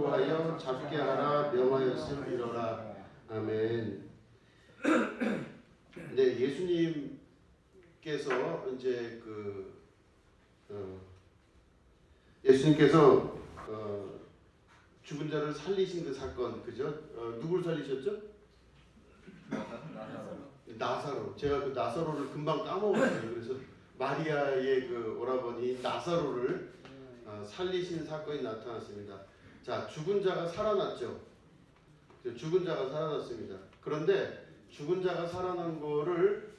구하여 잡게 하라 명하였음이로라. 아멘. 네, 예수님께서 이제 예수님께서 죽은 자를 살리신 그 사건, 그죠? 누구를 살리셨죠? 나사로. 제가 그 나사로를 금방 까먹었어요. 그래서 마리아의 그 오라버니 나사로를 살리신 사건이 나타났습니다. 자, 죽은 자가 살아났죠. 죽은 자가 살아났습니다. 그런데 죽은 자가 살아난 거를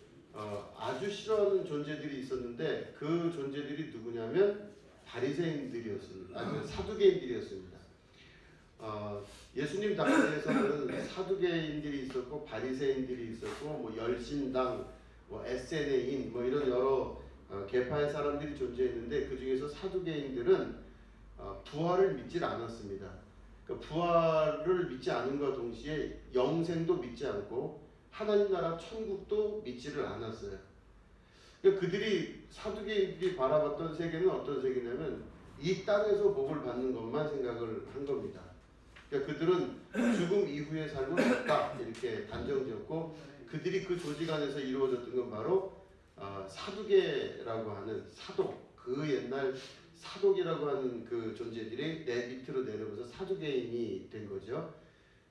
아주 싫어하는 존재들이 있었는데 그 존재들이 누구냐면 바리새인들이었습니다. 아니면 사두개인들이었습니다. 예수님 당시에서는 사두개인들이 있었고 바리새인들이 있었고 뭐 열심당, 뭐 에세네인 뭐 이런 여러 계파의 사람들이 존재했는데 그 중에서 사두개인들은 부활을 믿질 않았습니다. 그러니까 부활을 믿지 않음과 동시에 영생도 믿지 않고 하나님 나라 천국도 믿지를 않았어요. 그러니까 그들이 사두개인들이 바라봤던 세계는 어떤 세계냐면 이 땅에서 복을 받는 것만 생각을 한 겁니다. 그러니까 그들은 죽음 이후의 삶은 없다 이렇게 단정지었고 그들이 그 조직 안에서 이루어졌던 건 바로 사두개라고 하는 사독, 그 옛날 사독이라고 하는 그 존재들이 내 밑으로 내려오면서 사두개인이 된 거죠.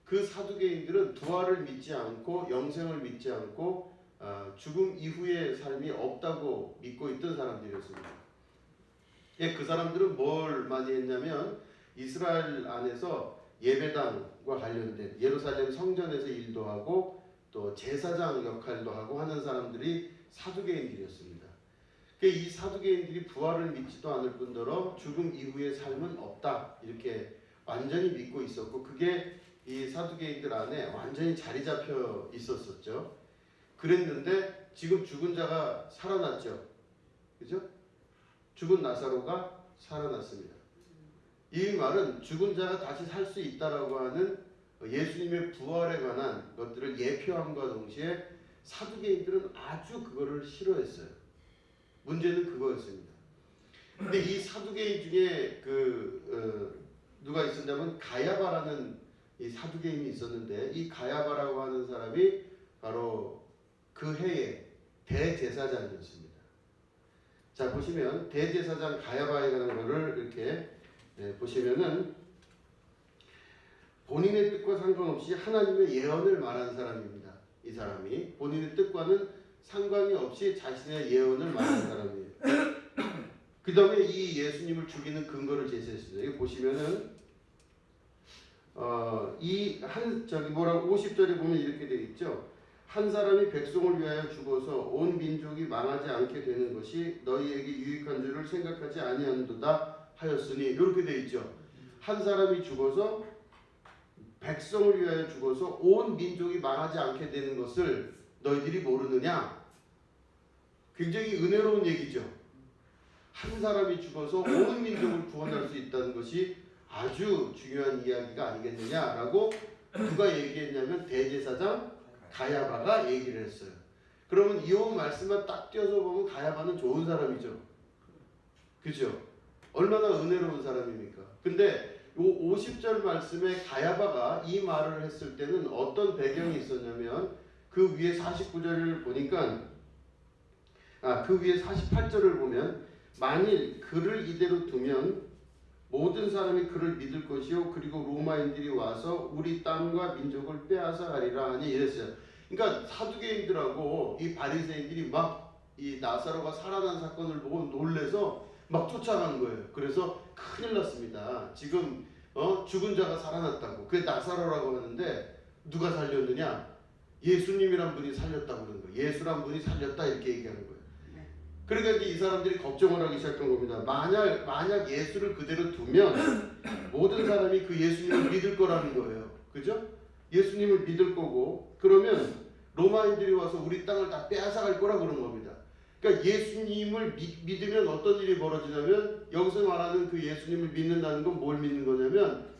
그 사두개인들은 부활을 믿지 않고 영생을 믿지 않고 죽음 이후의 삶이 없다고 믿고 있던 사람들이었습니다. 예, 그 사람들은 뭘 많이 했냐면 이스라엘 안에서 예배당과 관련된 예루살렘 성전에서 일도 하고 또 제사장 역할도 하고 하는 사람들이 사두개인들이었습니다. 이 사두개인들이 부활을 믿지도 않을 뿐더러 죽음 이후의 삶은 없다 이렇게 완전히 믿고 있었고 그게 이 사두개인들 안에 완전히 자리 잡혀 있었었죠. 그랬는데 지금 죽은 자가 살아났죠. 그죠? 죽은 나사로가 살아났습니다. 이 말은 죽은 자가 다시 살 수 있다라고 하는 예수님의 부활에 관한 것들을 예표함과 동시에 사두개인들은 아주 그거를 싫어했어요. 문제는 그거였습니다. 근데 이 사두개인 중에 누가 있었냐면 가야바라는 이 사두개인이 있었는데 이 가야바라고 하는 사람이 바로 그 해의 대제사장이었습니다. 자, 보시면 대제사장 가야바에 관한 거를 이렇게 보시면은 본인의 뜻과 상관없이 하나님의 예언을 말한 사람입니다. 이 사람이 본인의 뜻과는 상관이 없이 자신의 예언을 말한 사람이에요. 그 다음에 이 예수님을 죽이는 근거를 제시했어요. 여기 보시면은 뭐라고 50절에 보면 이렇게 되어 있죠. 한 사람이 백성을 위하여 죽어서 온 민족이 망하지 않게 되는 것이 너희에게 유익한 줄을 생각하지 아니한도다 하였으니 이렇게 되어 있죠. 한 사람이 죽어서 백성을 위하여 죽어서 온 민족이 망하지 않게 되는 것을 너희들이 모르느냐? 굉장히 은혜로운 얘기죠. 한 사람이 죽어서 온 민족을 구원할 수 있다는 것이 아주 중요한 이야기가 아니겠느냐라고 누가 얘기했냐면 대제사장 가야바가 얘기를 했어요. 그러면 이 말씀만 딱 띄어서 보면 가야바는 좋은 사람이죠. 그죠? 얼마나 은혜로운 사람입니까? 근데 요 50절 말씀에 가야바가 이 말을 했을 때는 어떤 배경이 있었냐면 그 위에 49절을 보니까 그 위에 48절을 보면 만일 그를 이대로 두면 모든 사람이 그를 믿을 것이요 그리고 로마인들이 와서 우리 땅과 민족을 빼앗아 가리라 하니 이랬어요. 그러니까 사두개인들하고 이 바리새인들이 막 이 나사로가 살아난 사건을 보고 놀래서 막 쫓아간 거예요. 그래서 큰일 났습니다. 지금 죽은 자가 살아났다고. 그게 나사로라고 하는데 누가 살렸느냐? 예수님이란 분이 살렸다고 그러는 거예요. 예수란 분이 살렸다 이렇게 얘기하는 거예요. 그러니까 이제 이 사람들이 걱정을 하기 시작한 겁니다. 만약 예수를 그대로 두면 모든 사람이 그 예수님을 믿을 거라는 거예요. 그죠? 예수님을 믿을 거고 그러면 로마인들이 와서 우리 땅을 다 빼앗아갈 거라 그런 겁니다. 그러니까 예수님을 믿으면 어떤 일이 벌어지냐면 여기서 말하는 그 예수님을 믿는다는 건 뭘 믿는 거냐면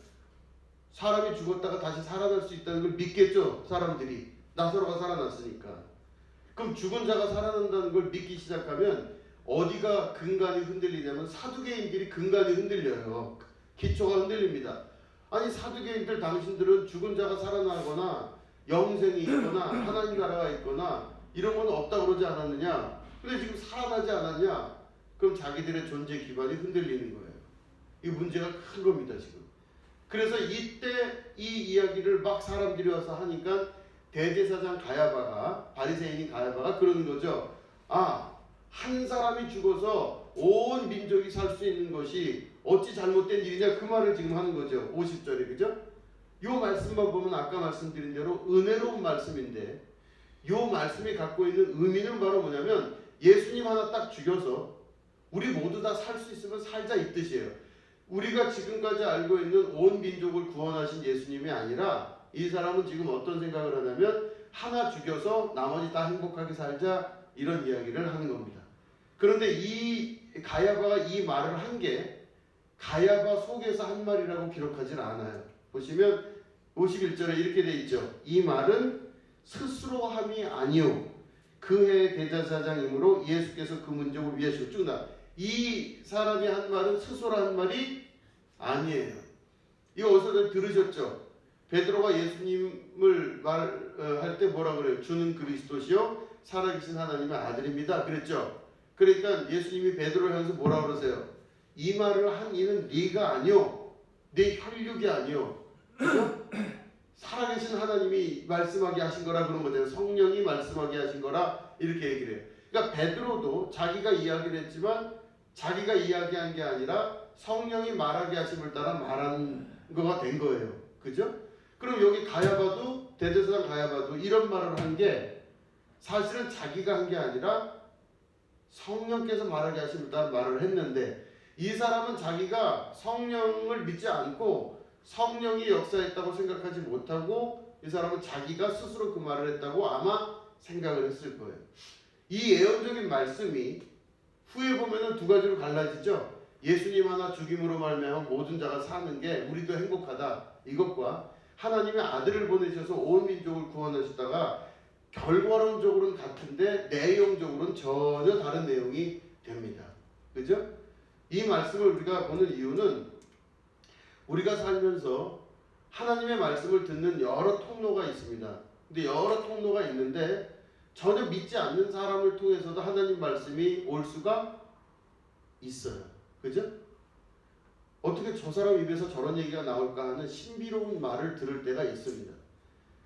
사람이 죽었다가 다시 살아날 수 있다는 걸 믿겠죠. 사람들이. 나사로가 살아났으니까. 그럼 죽은 자가 살아난다는 걸 믿기 시작하면 어디가 근간이 흔들리냐면 사두개인들이 근간이 흔들려요. 기초가 흔들립니다. 아니 사두개인들 당신들은 죽은 자가 살아나거나 영생이 있거나 하나님 나라가 있거나 이런 건 없다고 그러지 않았느냐? 근데 지금 살아나지 않았냐? 그럼 자기들의 존재 기반이 흔들리는 거예요. 이 문제가 큰 겁니다 지금. 그래서 이때 이 이야기를 막 사람들이 와서 하니까 대제사장 가야바가, 바리새인인 가야바가 그러는 거죠. 아, 한 사람이 죽어서 온 민족이 살 수 있는 것이 어찌 잘못된 일이냐, 그 말을 지금 하는 거죠. 50절에. 그죠? 요 말씀만 보면 아까 말씀드린 대로 은혜로운 말씀인데, 요 말씀이 갖고 있는 의미는 바로 뭐냐면 예수님 하나 딱 죽여서 우리 모두 다 살 수 있으면 살자, 이 뜻이에요. 우리가 지금까지 알고 있는 온 민족을 구원하신 예수님이 아니라 이 사람은 지금 어떤 생각을 하냐면 하나 죽여서 나머지 다 행복하게 살자, 이런 이야기를 하는 겁니다. 그런데 이 가야바가 이 말을 한 게 가야바 속에서 한 말이라고 기록하지 않아요. 보시면 51절에 이렇게 돼 있죠. 이 말은 스스로 함이 아니요 그해 대제사장이므로 예수께서 그 민족을 위하시고, 쭉 나. 이 사람이 한 말은 스스로 한 말이 아니에요. 이거 어디서 들으셨죠? 베드로가 예수님을 말할 때 뭐라 그래요? 주는 그리스도시요 살아계신 하나님의 아들입니다, 그랬죠? 그러니까 예수님이 베드로를 향해서 뭐라 그러세요? 이 말을 한 이는 네가 아니요, 네 혈육이 아니요, 그죠? 살아계신 하나님이 말씀하게 하신 거라 그런 거잖아요. 성령이 말씀하게 하신 거라 이렇게 얘기를 해요. 그러니까 베드로도 자기가 이야기를 했지만 자기가 이야기한 게 아니라 성령이 말하게 하심을 따라 말한 거가 된 거예요. 그죠? 그럼 여기 가야바도, 대제사장 가야바도 이런 말을 한 게 사실은 자기가 한 게 아니라 성령께서 말하게 하심을 따라 말을 했는데, 이 사람은 자기가 성령을 믿지 않고 성령이 역사했다고 생각하지 못하고 이 사람은 자기가 스스로 그 말을 했다고 아마 생각을 했을 거예요. 이 예언적인 말씀이 후에 보면은 두 가지로 갈라지죠. 예수님 하나 죽임으로 말미암아 모든 자가 사는 게 우리도 행복하다, 이것과 하나님의 아들을 보내셔서 온 민족을 구원하시다가 결과론적으로는 같은데 내용적으로는 전혀 다른 내용이 됩니다. 그죠? 이 말씀을 우리가 보는 이유는 우리가 살면서 하나님의 말씀을 듣는 여러 통로가 있습니다. 근데 여러 통로가 있는데 전혀 믿지 않는 사람을 통해서도 하나님 말씀이 올 수가 있어요. 그죠? 어떻게 저 사람 입에서 저런 얘기가 나올까 하는 신비로운 말을 들을 때가 있습니다.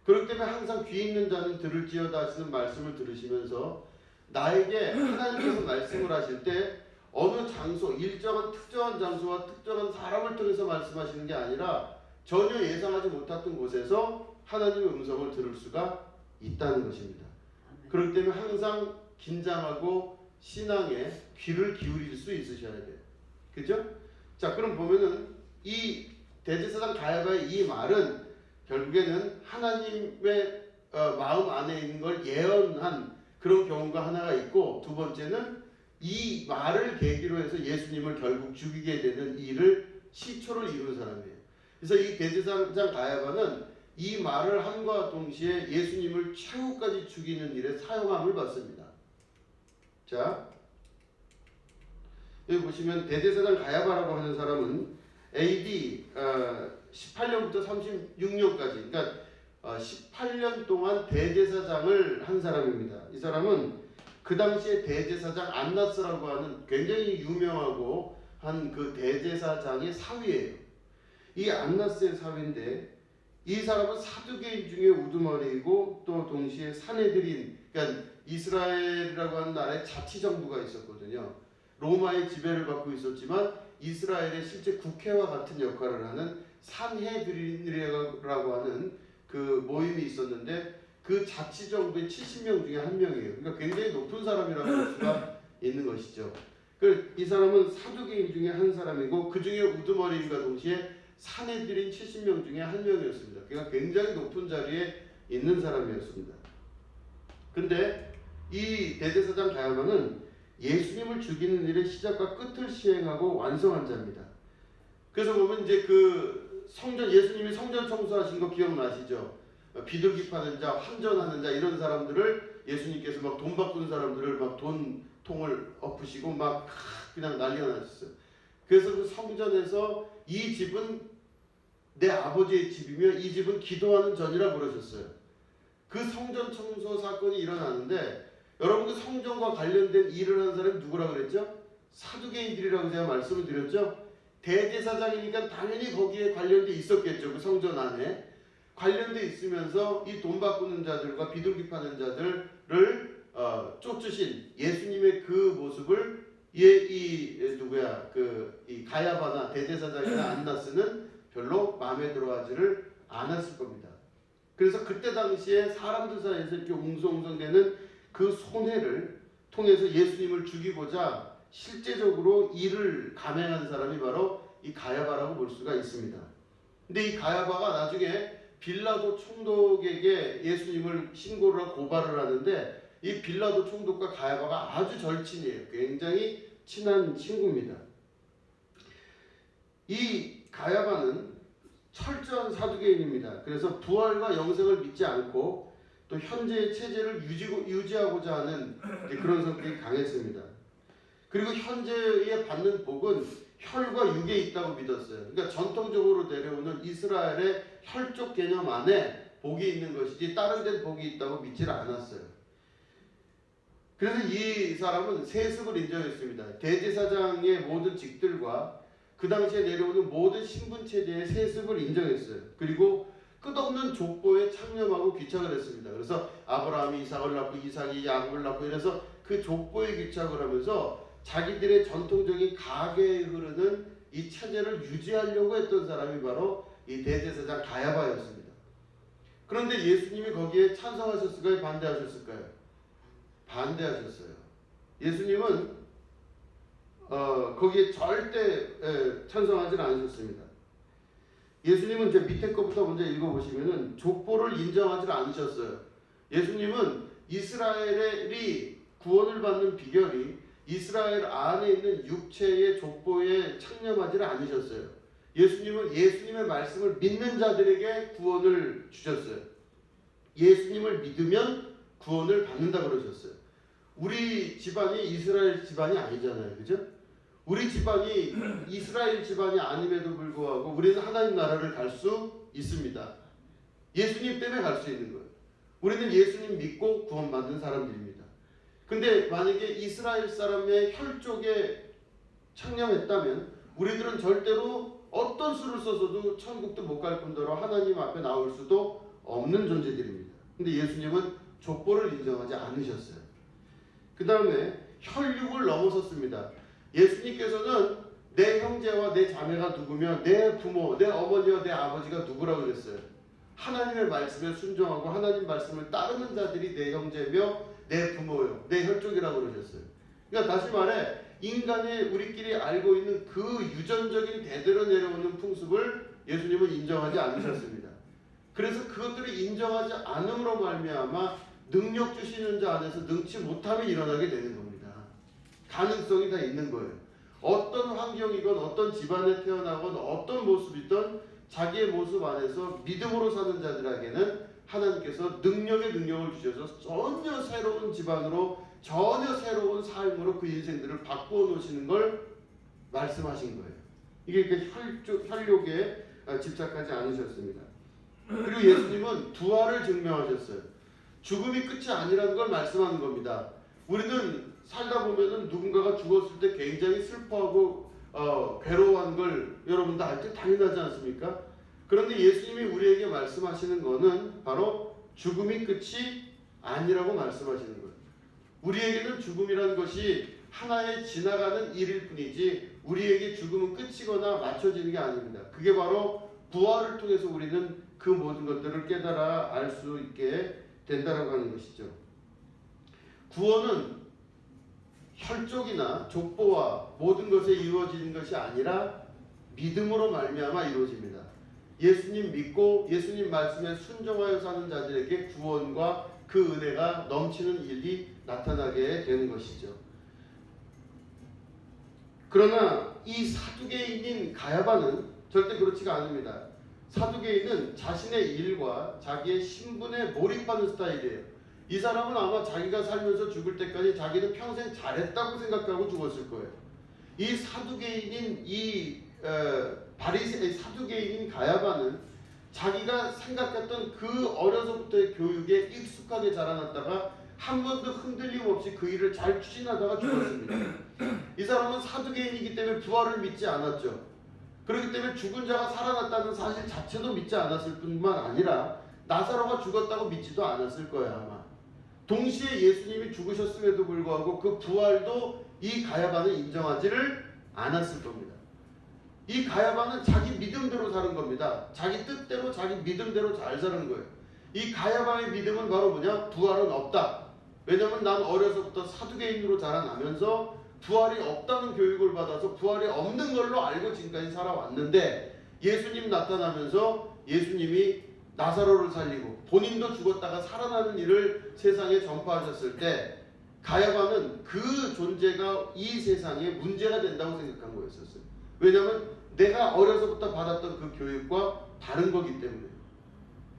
그렇기 때문에 항상 귀 있는 자는 들을지어다 하시는 말씀을 들으시면서 나에게 하나님께서 말씀을 하실 때 어느 장소, 일정한 특정한 장소와 특정한 사람을 통해서 말씀하시는 게 아니라 전혀 예상하지 못했던 곳에서 하나님의 음성을 들을 수가 있다는 것입니다. 그렇기 때문에 항상 긴장하고 신앙에 귀를 기울일 수 있으셔야 돼요. 그죠? 자, 그럼 보면은 이 대제사장 가야바의 이 말은 결국에는 하나님의 마음 안에 있는 걸 예언한 그런 경우가 하나가 있고, 두 번째는 이 말을 계기로 해서 예수님을 결국 죽이게 되는 일을 시초를 이룬 사람이에요. 그래서 이 대제사장 가야바는 이 말을 함과 동시에 예수님을 최후까지 죽이는 일에 사용함을 받습니다. 자, 여기 보시면 대제사장 가야바라고 하는 사람은 AD 18년부터 36년까지, 그러니까 18년 동안 대제사장을 한 사람입니다. 이 사람은 그 당시에 대제사장 안나스라고 하는 굉장히 유명하고 한 그 대제사장의 사위예요. 이 안나스의 사위인데 이 사람은 사두개인 중에 우두머리이고 또 동시에 사내들인, 그러니까 이스라엘이라고 하는 나라의 자치정부가 있었거든요. 로마의 지배를 받고 있었지만 이스라엘의 실제 국회와 같은 역할을 하는 산헤드린이라고 하는 그 모임이 있었는데 그 자치정부의 70명 중에 한 명이에요. 그러니까 굉장히 높은 사람이라고 볼 수가 있는 것이죠. 이 사람은 사두개인 중에 한 사람이고 그 중에 우두머리인과 동시에 산헤드린 70명 중에 한 명이었습니다. 그러니까 굉장히 높은 자리에 있는 사람이었습니다. 근데 이 대제사장 가야바는 예수님을 죽이는 일의 시작과 끝을 시행하고 완성한 자입니다. 그래서 보면 이제 그 성전, 예수님이 성전 청소하신 거 기억나시죠? 비둘기 파는 자, 환전하는 자, 이런 사람들을 예수님께서 막 돈 바꾸는 사람들을 막 돈통을 엎으시고 막 그냥 난리가 났었어요. 그래서 그 성전에서 이 집은 내 아버지의 집이며 이 집은 기도하는 전이라 그러셨어요. 그 성전 청소 사건이 일어나는데 여러분 그 성전과 관련된 일을 하는 사람이 누구라 그랬죠? 사두개인들이라고 제가 말씀을 드렸죠. 대제사장이니까 당연히 거기에 관련돼 있었겠죠. 그 성전 안에 관련돼 있으면서 이 돈 바꾸는 자들과 비둘기 파는 자들을 쫓으신 예수님의 그 모습을 이 가야바나 대제사장이나 안나스는 별로 마음에 들어하지를 않았을 겁니다. 그래서 그때 당시에 사람들 사이에서 이렇게 웅성웅성되는 그 손해를 통해서 예수님을 죽이고자 실제적으로 일을 감행한 사람이 바로 이 가야바라고 볼 수가 있습니다. 근데 이 가야바가 나중에 빌라도 총독에게 예수님을 신고를 하고 고발을 하는데 이 빌라도 총독과 가야바가 아주 절친이에요. 굉장히 친한 친구입니다. 이 가야바는 철저한 사두개인입니다. 그래서 부활과 영생을 믿지 않고 또 현재의 체제를 유지하고자 하는 그런 성격이 강했습니다. 그리고 현재에 받는 복은 혈과 육에 있다고 믿었어요. 그러니까 전통적으로 내려오는 이스라엘의 혈족 개념 안에 복이 있는 것이지 다른 데는 복이 있다고 믿지를 않았어요. 그래서 이 사람은 세습을 인정했습니다. 대제사장의 모든 직들과 그 당시에 내려오는 모든 신분 체제의 세습을 인정했어요. 그리고 끝없는 족보에 창념하고 귀착을 했습니다. 그래서 아브라함이 이삭을 낳고 이삭이 야곱을 낳고 이래서 그 족보에 귀착을 하면서 자기들의 전통적인 가계에 흐르는 이 체제를 유지하려고 했던 사람이 바로 이 대제사장 가야바였습니다. 그런데 예수님이 거기에 찬성하셨을까요? 반대하셨을까요? 반대하셨어요. 예수님은 거기에 절대 찬성하지 않으셨습니다. 예수님은 제 밑에 것부터 먼저 읽어보시면은 족보를 인정하지 않으셨어요. 예수님은 이스라엘이 구원을 받는 비결이 이스라엘 안에 있는 육체의 족보에 창념하지를 않으셨어요. 예수님은 예수님의 말씀을 믿는 자들에게 구원을 주셨어요. 예수님을 믿으면 구원을 받는다 그러셨어요. 우리 집안이 이스라엘 집안이 아니잖아요. 그죠? 우리 집안이 이스라엘 집안이 아님에도 불구하고 우리는 하나님 나라를 갈 수 있습니다. 예수님 때문에 갈 수 있는 거예요. 우리는 예수님 믿고 구원받는 사람들입니다. 근데 만약에 이스라엘 사람의 혈족에 창념했다면 우리들은 절대로 어떤 수를 써서도 천국도 못 갈 뿐더러 하나님 앞에 나올 수도 없는 존재들입니다. 근데 예수님은 족보를 인정하지 않으셨어요. 그 다음에 혈육을 넘어섰습니다. 예수님께서는 내 형제와 내 자매가 누구며 내 부모, 내 어머니와 내 아버지가 누구라고 그랬어요. 하나님의 말씀에 순종하고 하나님 말씀을 따르는 자들이 내 형제며 내 부모요, 내 혈족이라고 그러셨어요. 그러니까 다시 말해 인간이 우리끼리 알고 있는 그 유전적인 대대로 내려오는 풍습을 예수님은 인정하지 않으셨습니다. 그래서 그것들을 인정하지 않음으로 말미암아 능력 주시는 자 안에서 능치 못함이 일어나게 되는 겁니다. 가능성이 다 있는 거예요. 어떤 환경이건 어떤 집안에 태어나건 어떤 모습이든 자기의 모습 안에서 믿음으로 사는 자들에게는 하나님께서 능력에 능력을 주셔서 전혀 새로운 집안으로 전혀 새로운 삶으로 그 인생들을 바꾸어 놓으시는 걸 말씀하신 거예요. 이게 혈육에 집착하지 않으셨습니다. 그리고 예수님은 부활을 증명하셨어요. 죽음이 끝이 아니라는 걸 말씀하는 겁니다. 우리는 살다 보면은 누군가가 죽었을 때 굉장히 슬퍼하고 괴로워한 걸 여러분 다 알 때 당연하지 않습니까? 그런데 예수님이 우리에게 말씀하시는 거는 바로 죽음이 끝이 아니라고 말씀하시는 거예요. 우리에게는 죽음이라는 것이 하나의 지나가는 일일 뿐이지 우리에게 죽음은 끝이거나 맞춰지는 게 아닙니다. 그게 바로 부활을 통해서 우리는 그 모든 것들을 깨달아 알 수 있게 된다라고 하는 것이죠. 구원은 혈족이나 족보와 모든 것에 이루어지는 것이 아니라 믿음으로 말미암아 이루어집니다. 예수님 믿고 예수님 말씀에 순종하여 사는 자들에게 구원과 그 은혜가 넘치는 일이 나타나게 되는 것이죠. 그러나 이 사두개인인 가야바는 절대 그렇지가 않습니다. 사두개인은 자신의 일과 자기의 신분에 몰입하는 스타일이에요. 이 사람은 아마 자기가 살면서 죽을 때까지 자기는 평생 잘했다고 생각하고 죽었을 거예요. 이 사두개인인 이 사두개인인 가야바는 자기가 생각했던 그 어려서부터의 교육에 익숙하게 자라났다가 한 번도 흔들림 없이 그 일을 잘 추진하다가 죽었습니다. 이 사람은 사두개인이기 때문에 부활을 믿지 않았죠. 그렇기 때문에 죽은 자가 살아났다는 사실 자체도 믿지 않았을 뿐만 아니라 나사로가 죽었다고 믿지도 않았을 거야 아마. 동시에 예수님이 죽으셨음에도 불구하고 그 부활도 이 가야바는 인정하지를 않았을 겁니다. 이 가야바는 자기 믿음대로 사는 겁니다. 자기 뜻대로 자기 믿음대로 잘 사는 거예요. 이 가야바의 믿음은 바로 뭐냐? 부활은 없다. 왜냐면 난 어려서부터 사두개인으로 자라나면서 부활이 없다는 교육을 받아서 부활이 없는 걸로 알고 지금까지 살아왔는데 예수님 나타나면서 예수님이 나사로를 살리고 본인도 죽었다가 살아나는 일을 세상에 전파하셨을 때 가야바는 그 존재가 이 세상에 문제가 된다고 생각한 거였었어요. 왜냐하면 내가 어려서부터 받았던 그 교육과 다른 거기 때문에.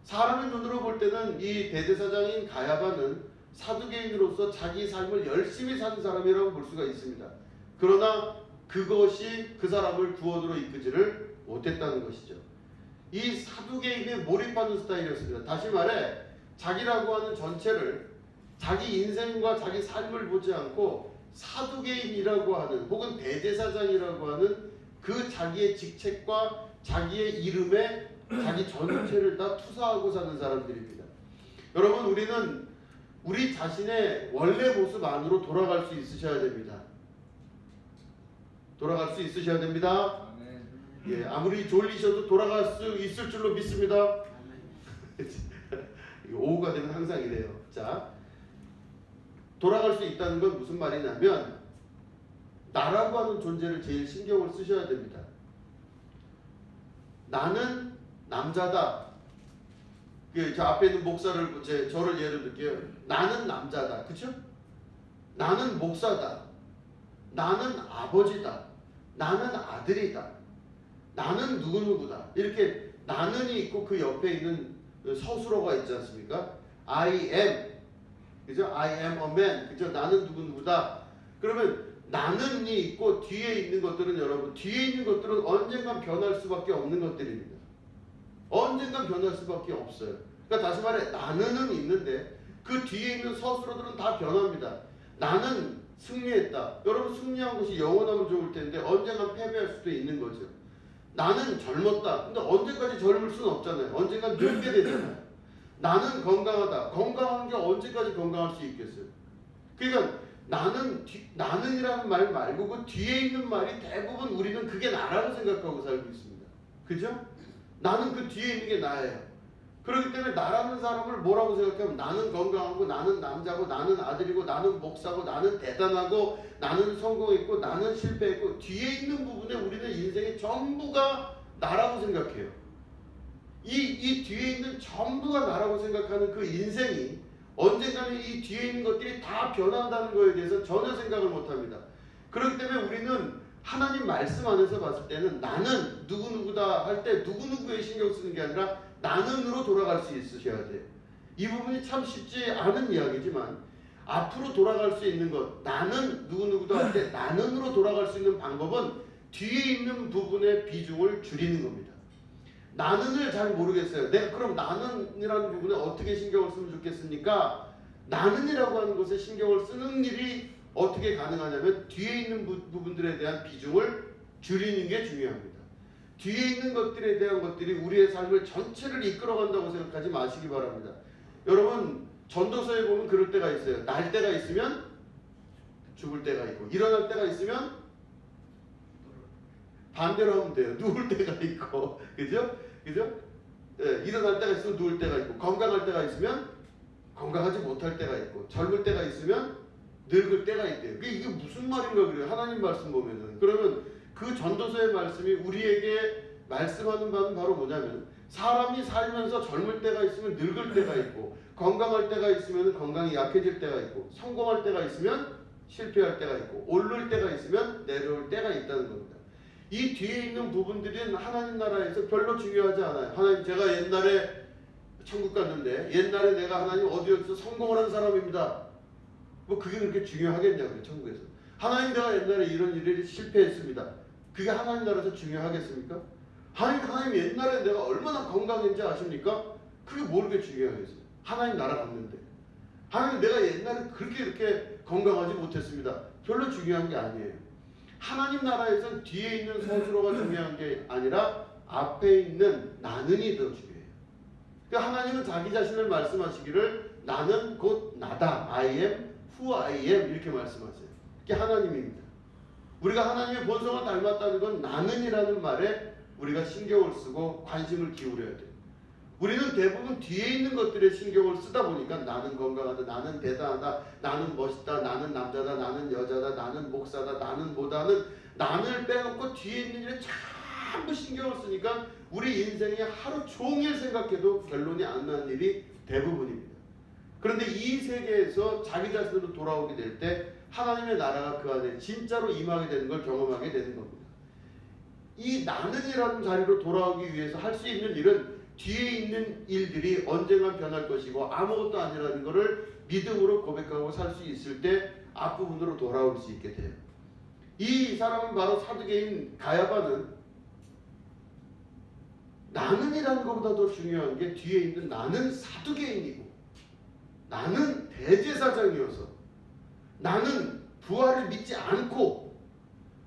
사람의 눈으로 볼 때는 이 대제사장인 가야바는 사두개인으로서 자기 삶을 열심히 사는 사람이라고 볼 수가 있습니다. 그러나 그것이 그 사람을 구원으로 이끄지를 못했다는 것이죠. 이 사두개인에 몰입하는 스타일이었습니다. 다시 말해 자기라고 하는 전체를 자기 인생과 자기 삶을 보지 않고 사두개인이라고 하는 혹은 대제사장이라고 하는 그 자기의 직책과 자기의 이름에 자기 전체를 다 투사하고 사는 사람들입니다. 여러분 우리는 우리 자신의 원래 모습 안으로 돌아갈 수 있으셔야 됩니다. 돌아갈 수 있으셔야 됩니다. 예, 아무리 졸리셔도 돌아갈 수 있을 줄로 믿습니다. 오후가 되면 항상 이래요. 자, 돌아갈 수 있다는 건 무슨 말이냐면 나라고 하는 존재를 제일 신경을 쓰셔야 됩니다. 나는 남자다. 저 앞에 있는 목사를 저를 예를 들게요. 나는 남자다. 그렇죠? 나는 목사다. 나는 아버지다. 나는 아들이다. 나는 누구누구다. 이렇게 나는이 있고 그 옆에 있는 서술어가 있지 않습니까? I am. 그죠? I am a man. 그죠? 나는 누구누구다. 그러면 나는이 있고 뒤에 있는 것들은 여러분 뒤에 있는 것들은 언젠간 변할 수밖에 없는 것들입니다. 언젠간 변할 수밖에 없어요. 그러니까 다시 말해 나는은 있는데 그 뒤에 있는 서술어들은 다 변합니다. 나는 승리했다. 여러분 승리한 것이 영원하면 좋을 텐데 언젠간 패배할 수도 있는 거죠. 나는 젊었다. 근데 언제까지 젊을 수는 없잖아요. 언젠간 늙게 되잖아요. 나는 건강하다. 건강한 게 언제까지 건강할 수 있겠어요. 그러니까 나는이라는 말 말고 그 뒤에 있는 말이 대부분 우리는 그게 나라고 생각하고 살고 있습니다. 그죠? 나는 그 뒤에 있는 게 나예요. 그렇기 때문에 나라는 사람을 뭐라고 생각하면 나는 건강하고 나는 남자고 나는 아들이고 나는 목사고 나는 대단하고 나는 성공했고 나는 실패했고 뒤에 있는 부분에 우리는 인생의 전부가 나라고 생각해요. 이 뒤에 있는 전부가 나라고 생각하는 그 인생이 언젠가는 이 뒤에 있는 것들이 다 변한다는 것에 대해서 전혀 생각을 못합니다. 그렇기 때문에 우리는 하나님 말씀 안에서 봤을 때는 나는 누구누구다 할 때 누구누구에 신경 쓰는 게 아니라 나는으로 돌아갈 수 있으셔야 돼요. 이 부분이 참 쉽지 않은 이야기지만 앞으로 돌아갈 수 있는 것 나는 누구누구다 할 때 나는으로 돌아갈 수 있는 방법은 뒤에 있는 부분의 비중을 줄이는 겁니다. 나는을 잘 모르겠어요. 내가 그럼 나는이라는 부분에 어떻게 신경을 쓰면 좋겠습니까? 나는이라고 하는 것에 신경을 쓰는 일이 어떻게 가능하냐면 뒤에 있는 부분들에 대한 비중을 줄이는 게 중요합니다. 뒤에 있는 것들에 대한 것들이 우리의 삶을 전체를 이끌어간다고 생각하지 마시기 바랍니다. 여러분 전도서에 보면 그럴 때가 있어요. 날 때가 있으면 죽을 때가 있고 일어날 때가 있으면 반대로 하면 돼요. 누울 때가 있고 그죠? 그죠? 예, 일어날 때가 있으면 누울 때가 있고 건강할 때가 있으면 건강하지 못할 때가 있고 젊을 때가 있으면 늙을 때가 있대요. 이게 무슨 말인가 그래요. 하나님 말씀 보면은 그러면 그 전도서의 말씀이 우리에게 말씀하는 바는 바로 뭐냐면 사람이 살면서 젊을 때가 있으면 늙을 때가 있고 건강할 때가 있으면 건강이 약해질 때가 있고 성공할 때가 있으면 실패할 때가 있고 오를 때가 있으면 내려올 때가 있다는 겁니다. 이 뒤에 있는 부분들은 하나님 나라에서 별로 중요하지 않아요. 하나님 제가 옛날에 천국 갔는데 옛날에 내가 하나님 어디에서 성공을 한 사람입니다. 뭐 그게 그렇게 중요하겠냐고요. 천국에서. 하나님 내가 옛날에 이런 일을 실패했습니다. 그게 하나님 나라에서 중요하겠습니까? 하나님 옛날에 내가 얼마나 건강했는지 아십니까? 그게 모르게 중요하겠어요. 하나님 나라 갔는데 하나님 내가 옛날에 그렇게 이렇게 건강하지 못했습니다. 별로 중요한 게 아니에요. 하나님 나라에서는 뒤에 있는 스스로가 중요한 게 아니라 앞에 있는 나는이 더 중요해요. 그러니까 하나님은 자기 자신을 말씀하시기를 나는 곧 나다. I am who I am 이렇게 말씀하세요. 그게 하나님입니다. 우리가 하나님의 본성을 닮았다는 건 나는이라는 말에 우리가 신경을 쓰고 관심을 기울여야 돼요. 우리는 대부분 뒤에 있는 것들에 신경을 쓰다 보니까 나는 건강하다, 나는 대단하다, 나는 멋있다, 나는 남자다, 나는 여자다, 나는 목사다, 나는 뭐다는 나를 빼놓고 뒤에 있는 일에 전부 신경을 쓰니까 우리 인생에 하루 종일 생각해도 결론이 안 나는 일이 대부분입니다. 그런데 이 세계에서 자기 자신으로 돌아오게 될 때 하나님의 나라가 그 안에 진짜로 임하게 되는 걸 경험하게 되는 겁니다. 이 나는이라는 자리로 돌아오기 위해서 할 수 있는 일은 뒤에 있는 일들이 언젠가 변할 것이고 아무것도 아니라는 것을 믿음으로 고백하고 살 수 있을 때 앞부분으로 돌아올 수 있게 돼요. 이 사람은 바로 사두개인 가야바는 나는이라는 것보다 더 중요한 게 뒤에 있는 나는 사두개인이고 나는 대제사장이어서 나는 부활을 믿지 않고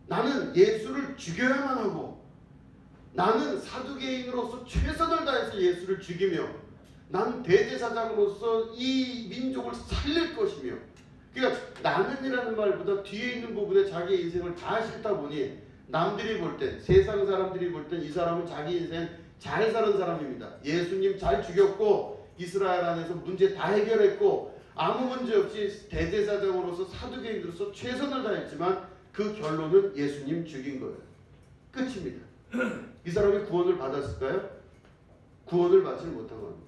나는 예수를 죽여야만 하고 나는 사두개인으로서 최선을 다해서 예수를 죽이며 나는 대제사장으로서 이 민족을 살릴 것이며 그러니까 나는이라는 말보다 뒤에 있는 부분에 자기의 인생을 다 싣다 보니 남들이 볼 땐 세상 사람들이 볼 땐 이 사람은 자기 인생 잘 사는 사람입니다. 예수님 잘 죽였고 이스라엘 안에서 문제 다 해결했고 아무 문제 없이 대제사장으로서 사두개인으로서 최선을 다했지만 그 결론은 예수님 죽인 거예요. 끝입니다. 이 사람이 구원을 받았을까요? 구원을 받지 못한 겁니다.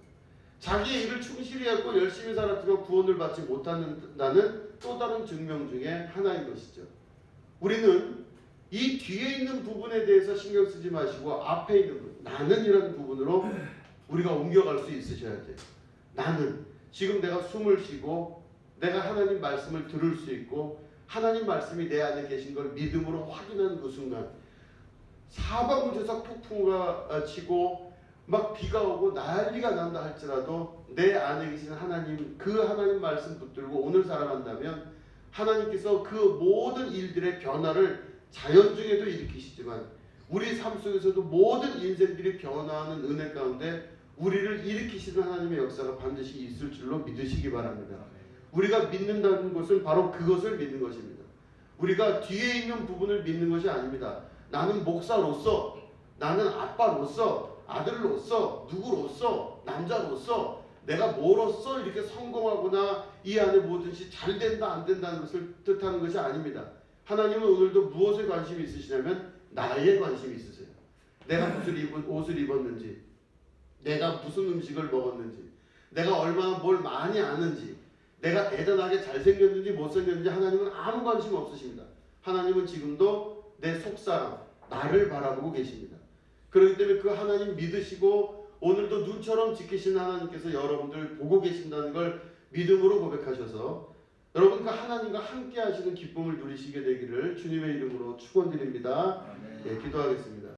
자기의 일을 충실히 했고 열심히 살았지만 구원을 받지 못한다는 또 다른 증명 중에 하나인 것이죠. 우리는 이 뒤에 있는 부분에 대해서 신경 쓰지 마시고 앞에 있는 부분, 나는이라는 부분으로 우리가 옮겨갈 수 있으셔야 돼요. 나는 지금 내가 숨을 쉬고 내가 하나님 말씀을 들을 수 있고 하나님 말씀이 내 안에 계신 걸 믿음으로 확인하는 그 순간 사방우주에서 폭풍우가 치고 막 비가 오고 난리가 난다 할지라도 내 안에 계신 하나님 그 하나님 말씀 붙들고 오늘 살아간다면 하나님께서 그 모든 일들의 변화를 자연 중에도 일으키시지만 우리 삶 속에서도 모든 인생들이 변화하는 은혜 가운데 우리를 일으키시는 하나님의 역사가 반드시 있을 줄로 믿으시기 바랍니다. 우리가 믿는다는 것은 바로 그것을 믿는 것입니다. 우리가 뒤에 있는 부분을 믿는 것이 아닙니다. 나는 목사로서, 나는 아빠로서, 아들로서, 누구로서, 남자로서, 내가 뭐로서 이렇게 성공하거나 이 안에 뭐든지 잘 된다 안 된다는 것을 뜻하는 것이 아닙니다. 하나님은 오늘도 무엇에 관심이 있으시냐면 나에 관심이 있으세요. 내가 무슨 옷을 입었는지, 내가 무슨 음식을 먹었는지, 내가 얼마나 뭘 많이 아는지, 내가 대단하게 잘생겼는지 못생겼는지 하나님은 아무 관심 없으십니다. 하나님은 지금도 내 속사람, 나를 바라보고 계십니다. 그렇기 때문에 그 하나님 믿으시고 오늘도 눈처럼 지키신 하나님께서 여러분들 보고 계신다는 걸 믿음으로 고백하셔서 여러분 그 하나님과 함께 하시는 기쁨을 누리시게 되기를 주님의 이름으로 축원드립니다. 예, 기도하겠습니다.